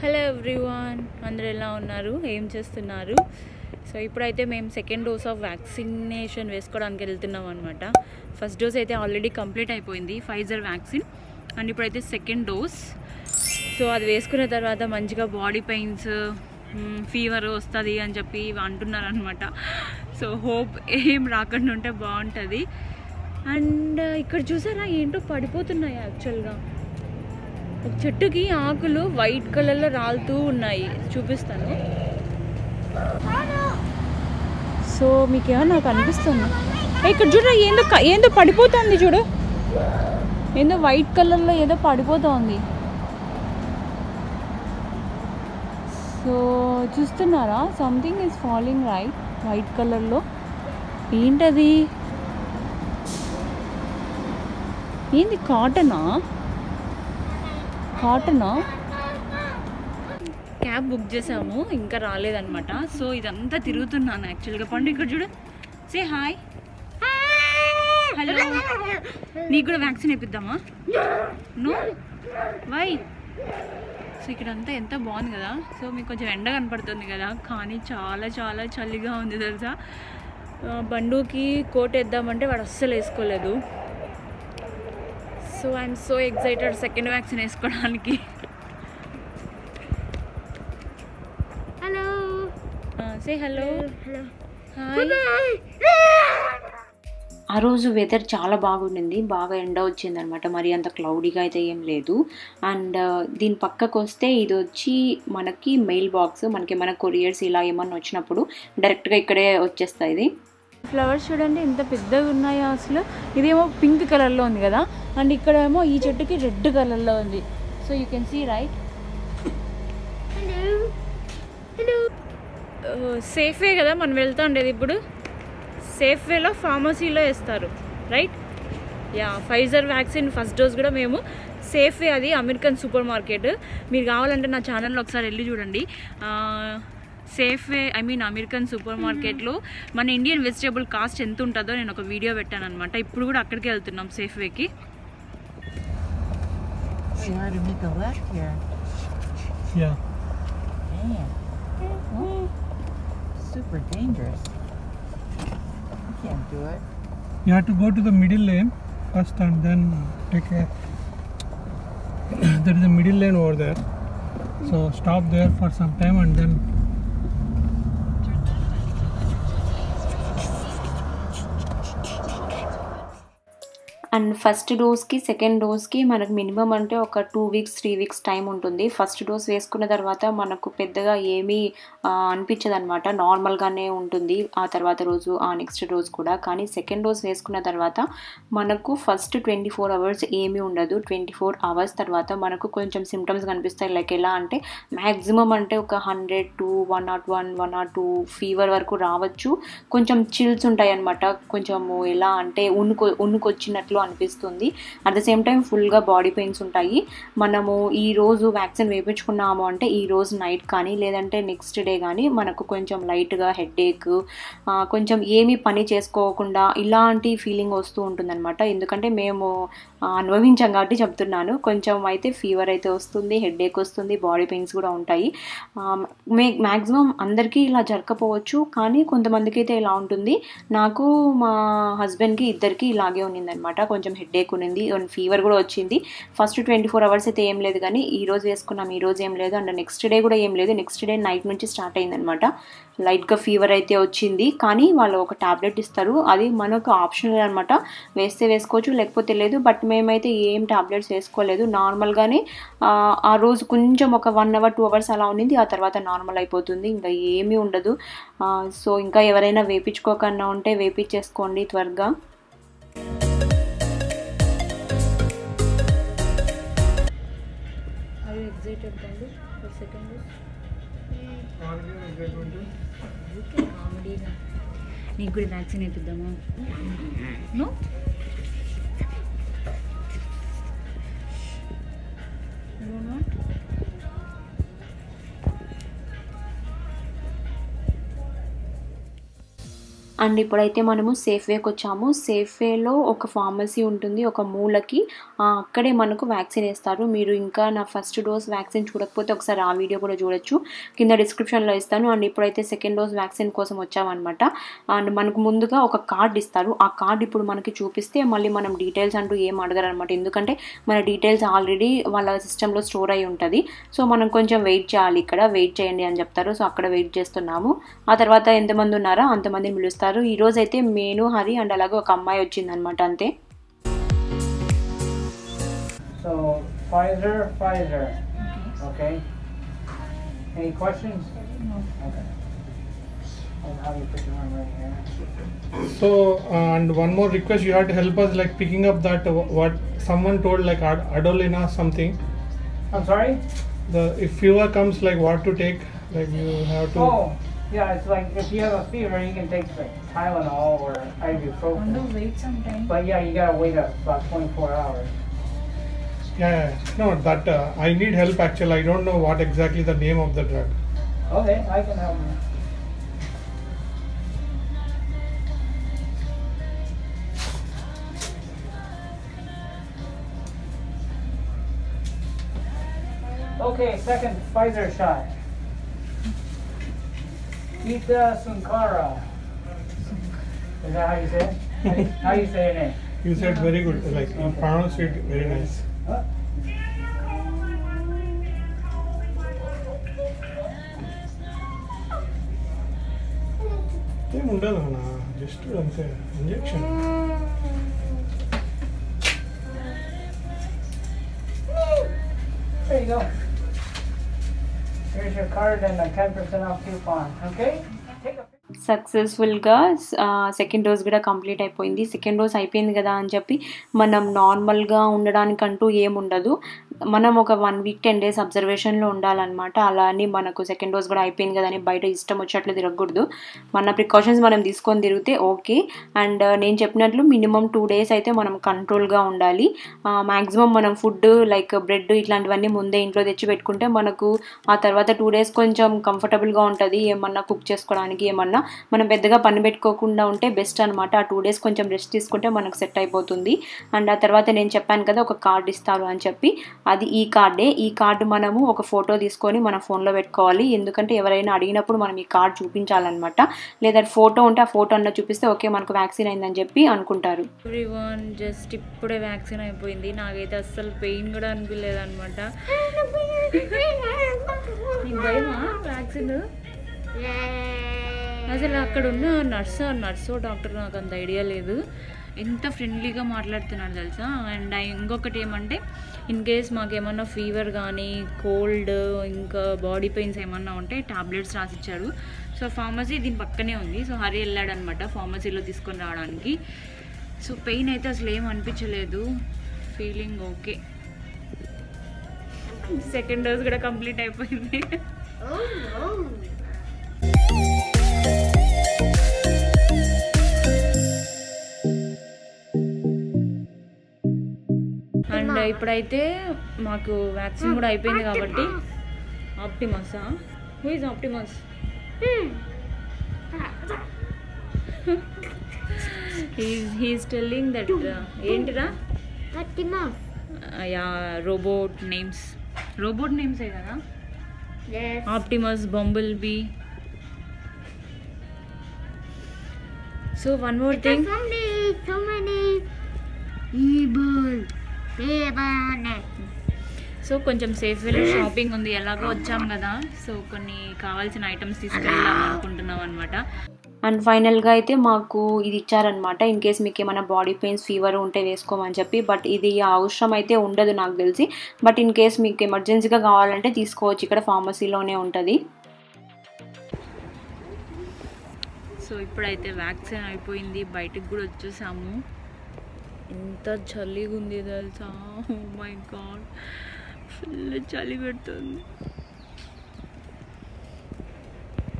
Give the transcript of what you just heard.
Hello everyone, అందరూ ఎలా ఉన్నారు, ఏం చేస్తున్నారు? సో ఇప్పుడైతే మేము సెకండ్ డోస్ ఆఫ్ వ్యాక్సినేషన్ వేసుకోవడానికి వెళ్తున్నాం అనమాట. ఫస్ట్ డోస్ అయితే ఆల్రెడీ కంప్లీట్ అయిపోయింది, ఫైజర్ వ్యాక్సిన్. అండ్ ఇప్పుడైతే సెకండ్ డోస్. సో అది వేసుకున్న తర్వాత మంచిగా బాడీ పెయిన్స్, ఫీవర్ వస్తుంది అని చెప్పి అంటున్నారు అనమాట. సో హోప్ ఏం రాకుండా ఉంటే బాగుంటుంది. అండ్ ఇక్కడ చూసారా ఏంటో పడిపోతున్నాయి. యాక్చువల్గా ఒక చెట్టుకి ఆకులు వైట్ కలర్లో రాలుతూ ఉన్నాయి, చూపిస్తాను. సో మీకేమో నాకు అనిపిస్తుంది, ఇక్కడ చూడ ఏందో పడిపోతుంది, చూడు ఏందో వైట్ కలర్లో ఏదో పడిపోతుంది. సో చూస్తున్నారా, something is falling right, white కలర్లో. ఏంటది? ఏంది? కాటనా? క్యాబ్ బుక్ చేసాము, ఇంకా రాలేదన్నమాట. సో ఇదంతా తిరుగుతున్నాను యాక్చువల్గా. పండు ఇక్కడ చూడు, సే హాయ్. హలో, నీకు కూడా వ్యాక్సిన్ వేపిద్దామా? No why? సో ఇక్కడంతా ఎంత బాగుంది కదా. సో మీకు కొంచెం ఎండ కనపడుతుంది కదా, కానీ చాలా చాలా చలిగా ఉంది తెలుసా. బండుకి కోట్ వేద్దామంటే వాడు అస్సలు వేసుకోలేదు. So I'm so excited second vaccine వేసుకోవడానికి. Hello, say hello. హాయ్. ఆ రోజు వెదర్ చాలా బాగుండింది, బాగా ఎండ వచ్చిందనమాట. మరి అంత క్లౌడీగా అయితే ఏం లేదు. అండ్ దీని పక్కకు వస్తే ఇది వచ్చి మనకి మెయిల్ బాక్స్. మనకి ఏమైనా కొరియర్స్ ఇలా ఏమన్నా వచ్చినప్పుడు డైరెక్ట్గా ఇక్కడే వచ్చేస్తాయి. ఇది ఫ్లవర్స్ చూడండి ఎంత పెద్దగా ఉన్నాయో అసలు. ఇదేమో పింక్ కలర్లో ఉంది కదా, అండ్ ఇక్కడేమో ఈ చెట్టుకి రెడ్ కలర్లో ఉంది. So you can see right. Safeway కదా మనం వెళ్తూ ఉండేది. ఇప్పుడు సేఫ్వేలో ఫార్మసీలో వేస్తారు right. Yeah, Pfizer vaccine first dose కూడా మేము సేఫ్వే, అది అమెరికన్ సూపర్ మార్కెట్. మీరు కావాలంటే నా ఛానల్లో ఒకసారి వెళ్ళి చూడండి. సేఫ్వే అమెరికన్ సూపర్ మార్కెట్లో మన ఇండియన్ వెజిటేబుల్ కాస్ట్ ఎంత ఉంటుందో నేను ఒక వీడియో పెట్టాను అనమాట. ఇప్పుడు కూడా అక్కడికి వెళ్తున్నాం సేఫ్వేకి. Super dangerous. You can't do it. You have to go to the middle lane first and then take a there is a middle lane over there, so stop there for some time and then and first డోస్కి second డోస్కి మనకు minimum అంటే ఒక 2 weeks 3 weeks time ఉంటుంది. ఫస్ట్ డోస్ వేసుకున్న తర్వాత మనకు పెద్దగా ఏమీ అనిపించదు అనమాట, నార్మల్గానే ఉంటుంది ఆ తర్వాత రోజు, ఆ నెక్స్ట్ డోస్ కూడా. కానీ సెకండ్ డోస్ వేసుకున్న తర్వాత మనకు ఫస్ట్ 24 అవర్స్ ఏమీ ఉండదు. 24 అవర్స్ తర్వాత మనకు కొంచెం సిమ్టమ్స్ కనిపిస్తాయి. లైక్ ఎలా అంటే మ్యాక్సిమం అంటే ఒక 100 to 101, 102 ఫీవర్ వరకు రావచ్చు. కొంచెం చిల్స్ ఉంటాయి అనమాట, కొంచెము ఎలా అంటే ఉనుకొచ్చినట్లు అనిపిస్తుంది. అట్ ద సేమ్ టైం ఫుల్గా బాడీ పెయిన్స్ ఉంటాయి. మనము ఈ రోజు వ్యాక్సిన్ వేయించుకున్నాము అంటే ఈ రోజు నైట్ కానీ లేదంటే నెక్స్ట్ డే కానీ మనకు కొంచెం లైట్గా హెడేక్, కొంచెం ఏమీ పని చేసుకోకుండా ఇలాంటి ఫీలింగ్ వస్తూ ఉంటుందన్నమాట. ఎందుకంటే మేము అనుభవించాం కాబట్టి చెప్తున్నాను. కొంచెం అయితే ఫీవర్ అయితే వస్తుంది, హెడేక్ వస్తుంది, బాడీ పెయిన్స్ కూడా ఉంటాయి. మ్యాక్సిమం అందరికీ ఇలా జరగకపోవచ్చు, కానీ కొంతమందికి అయితే ఇలా ఉంటుంది. నాకు మా హస్బెండ్కి ఇద్దరికి ఇలాగే ఉన్నిందనమాట. కొంచెం హెడేక్ ఉన్నింది, ఫీవర్ కూడా వచ్చింది. ఫస్ట్ 24 అవర్స్ అయితే ఏం లేదు, కానీ ఈ రోజు వేసుకున్నాం, ఈ రోజు ఏం లేదు. అండ్ నెక్స్ట్ డే కూడా ఏం లేదు. నెక్స్ట్ డే నైట్ నుంచి స్టార్ట్ అయిందనమాట. లైట్గా ఫీవర్ అయితే వచ్చింది, కానీ వాళ్ళు ఒక టాబ్లెట్ ఇస్తారు, అది మనకు ఆప్షనల్ అనమాట. వేస్తే వేసుకోవచ్చు, లేకపోతే లేదు. బట్ మేమైతే ఏం టాబ్లెట్స్ వేసుకోలేదు, నార్మల్గానే. ఆ రోజు కొంచెం ఒక 1 hour 2 hours అలా ఉన్నింది, ఆ తర్వాత నార్మల్ అయిపోతుంది, ఇంకా ఏమీ ఉండదు. సో ఇంకా ఎవరైనా వేపించుకోకన్నా ఉంటే వేపించేసుకోండి త్వరగా. నీకు కూడా వ్యాక్సిన్ వేపిద్దామా? నో, అండ్ ఇప్పుడైతే మనము సేఫ్వేకి వచ్చాము. సేఫ్వేలో ఒక ఫార్మసీ ఉంటుంది, ఒక మూలకి అక్కడే మనకు వ్యాక్సిన్ వేస్తారు. మీరు ఇంకా నా ఫస్ట్ డోస్ వ్యాక్సిన్ చూడకపోతే ఒకసారి ఆ వీడియో కూడా చూడొచ్చు, కింద డిస్క్రిప్షన్లో ఇస్తాను. అండ్ ఇప్పుడైతే సెకండ్ డోస్ వ్యాక్సిన్ కోసం వచ్చామన్నమాట. అండ్ మనకు ముందుగా ఒక కార్డ్ ఇస్తారు. ఆ కార్డ్ ఇప్పుడు మనకి చూపిస్తే మళ్ళీ మనం డీటెయిల్స్ అంటూ ఏం అడగరు అనమాట, ఎందుకంటే మన డీటెయిల్స్ ఆల్రెడీ వాళ్ళ సిస్టంలో స్టోర్ అయి ఉంటుంది. సో మనం కొంచెం వెయిట్ చేయాలి, ఇక్కడ వెయిట్ చేయండి అని చెప్తారు. సో అక్కడ వెయిట్ చేస్తున్నాము. ఆ తర్వాత ఎంతమంది ఉన్నారో అంతమందిని పిలుస్తారు. ఈరోజు అయితే మేను, హరి అండ్ అలాగే ఒక అమ్మాయి వచ్చిందనమాట, అంతే. So Pfizer. Okay. Any questions? No. Okay. And how do you put your arm right here? So and one more request, you have to help us like picking up that what someone told like Adolina something. I'm sorry? If fever comes, like what to take, like you have to. Oh, yeah. It's like if you have a fever, you can take like Tylenol or ibuprofen. wait some time. But yeah, you gotta wait about 24 hours. Yeah. No, that I need help actually. I don't know what exactly the name of the drug. Okay, I can help you. Okay, second Pfizer shot. Geeta Sunkara. Is that how you say it? How you say your name? You said very good. Like you pronounced it very nice. Huh? ఏం ఉండదు అన్న, just అంతే injection. There you go. Here's your card and a 10% off coupon. Okay? Take a సక్సెస్ఫుల్గా second dose కూడా complete అయిపోయింది. Second dose అయిపోయింది కదా అని చెప్పి మనం నార్మల్గా ఉండడానికంటూ ఏముండదు. మనం ఒక 1 వీక్ 10 డేస్ అబ్జర్వేషన్లో ఉండాలన్నమాట. అలా అని మనకు సెకండ్ డోస్ కూడా అయిపోయింది కదా అని బయట ఇష్టం వచ్చినట్లు తిరగకూడదు. మన ప్రికాషన్స్ మనం తీసుకొని తిరిగితే ఓకే. అండ్ నేను చెప్పినట్లు మినిమం 2 డేస్ అయితే మనం కంట్రోల్గా ఉండాలి. మ్యాక్సిమం మనం ఫుడ్ లైక్ బ్రెడ్ ఇట్లాంటివన్నీ ముందే ఇంట్లో తెచ్చి పెట్టుకుంటే మనకు ఆ తర్వాత 2 డేస్ కొంచెం కంఫర్టబుల్గా ఉంటుంది. ఏమన్నా కుక్ చేసుకోవడానికి ఏమన్నా మనం పెద్దగా పని పెట్టుకోకుండా ఉంటే బెస్ట్ అనమాట. ఆ 2 డేస్ కొంచెం రెస్ట్ తీసుకుంటే మనకు సెట్ అయిపోతుంది. అండ్ ఆ తర్వాత నేను చెప్పాను కదా ఒక కార్డ్ ఇస్తారు అని చెప్పి, అది ఈ కార్డే. ఈ కార్డు మనము ఒక ఫోటో తీసుకొని మన ఫోన్లో పెట్టుకోవాలి, ఎందుకంటే ఎవరైనా అడిగినప్పుడు మనం ఈ కార్డ్ చూపించాలన్నమాట. లేదా ఫోటో ఉంటే ఆ ఫోటో అన్న చూపిస్తే ఓకే మనకు వ్యాక్సిన్ అయిందని చెప్పి అనుకుంటారు. ఎవ్రీవన్ జస్ట్ ఇప్పుడే వ్యాక్సిన్ అయిపోయింది. నాకైతే అస్సలు పెయిన్ కూడా అనిపించలేదు అనమాట. నీకు భయమా వ్యాక్సిన్? అసలు అక్కడ ఉన్న నర్సో డాక్టర్ నాకు అంత ఐడియా లేదు. ఎంత ఫ్రెండ్లీగా మాట్లాడుతున్నాడు తెలుసా. అండ్ ఇంకొకటి ఏమంటే ఇన్ కేస్ మాకేమన్నా ఫీవర్ కానీ కోల్డ్ ఇంకా బాడీ పెయిన్స్ ఏమన్నా ఉంటే టాబ్లెట్స్ రాసిచ్చాడు. సో ఫార్మసీ దీని పక్కనే ఉంది. సో హరి వెళ్ళాడనమాట ఫార్మసీలో తీసుకొని రావడానికి. సో పెయిన్ అయితే అసలు ఏం అనిపించలేదు, ఫీలింగ్ ఓకే. సెకండ్ డోస్ కూడా కంప్లీట్ అయిపోయింది. అండ్ ఇప్పుడైతే మాకు వ్యాక్సిన్ కూడా అయిపోయింది కాబట్టి Optimus. Who is Optimus? He's telling that ఏంటిరా యా రోబోట్ నేమ్స్ కదా. Optimus, bumble bee. So one more thing, so కొంచెం సేఫ్ వేలో షాపింగ్ ఉంది, ఎలాగో వచ్చాం కదా. సో కొన్ని కావాల్సిన ఐటమ్స్ తీసుకెళ్దాం అనుకుంటున్నాం అనమాట. అండ్ ఫైనల్గా అయితే మాకు ఇది ఇచ్చారనమాట, ఇన్ కేస్ మీకు ఏమైనా బాడీ పెయిన్స్ ఫీవర్ ఉంటే వేసుకోమని చెప్పి. బట్ ఇది అవసరం అయితే ఉండదు నాకు తెలిసి. బట్ ఇన్ కేస్ మీకు ఎమర్జెన్సీగా కావాలంటే తీసుకోవచ్చు, ఇక్కడ ఫార్మసీలోనే ఉంటుంది. సో ఇప్పుడైతే వ్యాక్సిన్ అయిపోయింది, బయటకు కూడా వచ్చేసాము. ఎంత చలిగా ఉంది తెలుసా. ఓ మై గాడ్, ఫుల్ చలి పెడుతుంది.